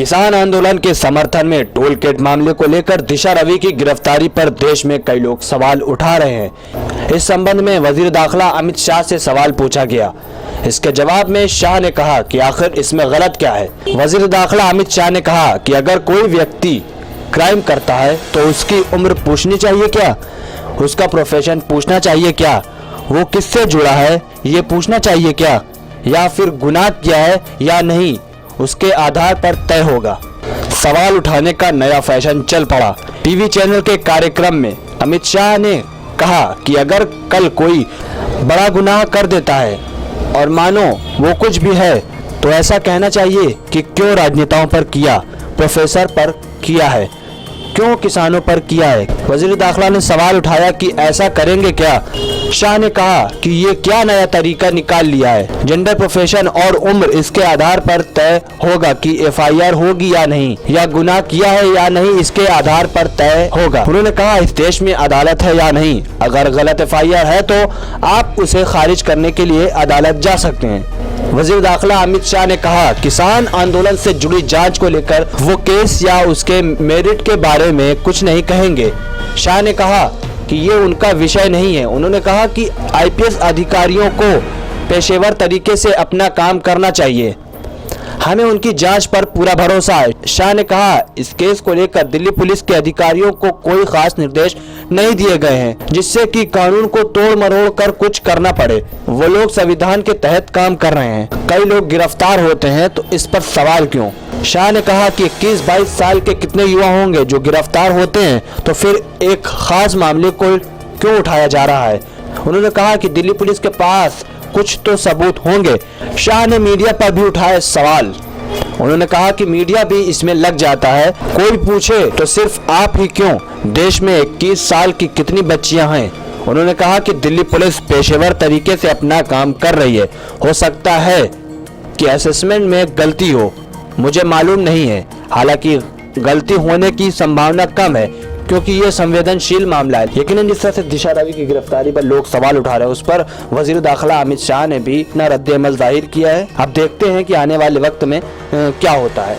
किसान आंदोलन के समर्थन में टोल गेट मामले को लेकर दिशा रवि की गिरफ्तारी पर देश में कई लोग सवाल उठा रहे हैं। इस संबंध में वजीर दाखिला अमित शाह से सवाल पूछा गया। इसके जवाब में शाह ने कहा कि आखिर इसमें गलत क्या है। वजीर दाखिला अमित शाह ने कहा कि अगर कोई व्यक्ति क्राइम करता है तो उसकी उम्र पूछनी चाहिए क्या, उसका प्रोफेशन पूछना चाहिए क्या, वो किससे जुड़ा है ये पूछना चाहिए क्या, या फिर गुनाह किया है या नहीं उसके आधार पर तय होगा। सवाल उठाने का नया फैशन चल पड़ा। टीवी चैनल के कार्यक्रम में अमित शाह ने कहा कि अगर कल कोई बड़ा गुनाह कर देता है और मानो वो कुछ भी है तो ऐसा कहना चाहिए कि क्यों राजनेताओं पर किया, प्रोफेसर पर किया है, क्यों किसानों पर किया है। वजीर दाखिला ने सवाल उठाया कि ऐसा करेंगे क्या। शाह ने कहा कि ये क्या नया तरीका निकाल लिया है, जेंडर, प्रोफेशन और उम्र इसके आधार पर तय होगा कि एफआईआर होगी या नहीं, या गुनाह किया है या नहीं इसके आधार पर तय होगा। उन्होंने कहा इस देश में अदालत है या नहीं, अगर गलत एफआईआर है तो आप उसे खारिज करने के लिए अदालत जा सकते हैं। वजीर दाखिला अमित शाह ने कहा किसान आंदोलन से जुड़ी जांच को लेकर वो केस या उसके मेरिट के बारे में कुछ नहीं कहेंगे। शाह ने कहा कि ये उनका विषय नहीं है। उन्होंने कहा कि आईपीएस अधिकारियों को पेशेवर तरीके से अपना काम करना चाहिए, हमें उनकी जांच पर पूरा भरोसा है। शाह ने कहा इस केस को लेकर दिल्ली पुलिस के अधिकारियों को कोई खास निर्देश नहीं दिए गए हैं जिससे कि कानून को तोड़ मरोड़ कर कुछ करना पड़े। वो लोग संविधान के तहत काम कर रहे हैं। कई लोग गिरफ्तार होते हैं तो इस पर सवाल क्यों। शाह ने कहा कि 21-22 साल के कितने युवा होंगे जो गिरफ्तार होते हैं, तो फिर एक खास मामले को क्यों उठाया जा रहा है। उन्होंने कहा कि दिल्ली पुलिस के पास कुछ तो सबूत होंगे। शाह ने मीडिया पर भी उठाए सवाल। उन्होंने कहा कि मीडिया भी इसमें लग जाता है, कोई पूछे तो सिर्फ आप ही क्यों, देश में 21 साल की कितनी बच्चियां हैं। उन्होंने कहा कि दिल्ली पुलिस पेशेवर तरीके से अपना काम कर रही है, हो सकता है कि असेसमेंट में गलती हो, मुझे मालूम नहीं है। हालांकि गलती होने की संभावना कम है क्योंकि ये संवेदनशील मामला है। लेकिन जिस तरह से दिशा रवि की गिरफ्तारी पर लोग सवाल उठा रहे हैं उस पर वजीर दाखिला अमित शाह ने भी अपना रद्द-ए-अमल जाहिर किया है। अब देखते हैं कि आने वाले वक्त में क्या होता है।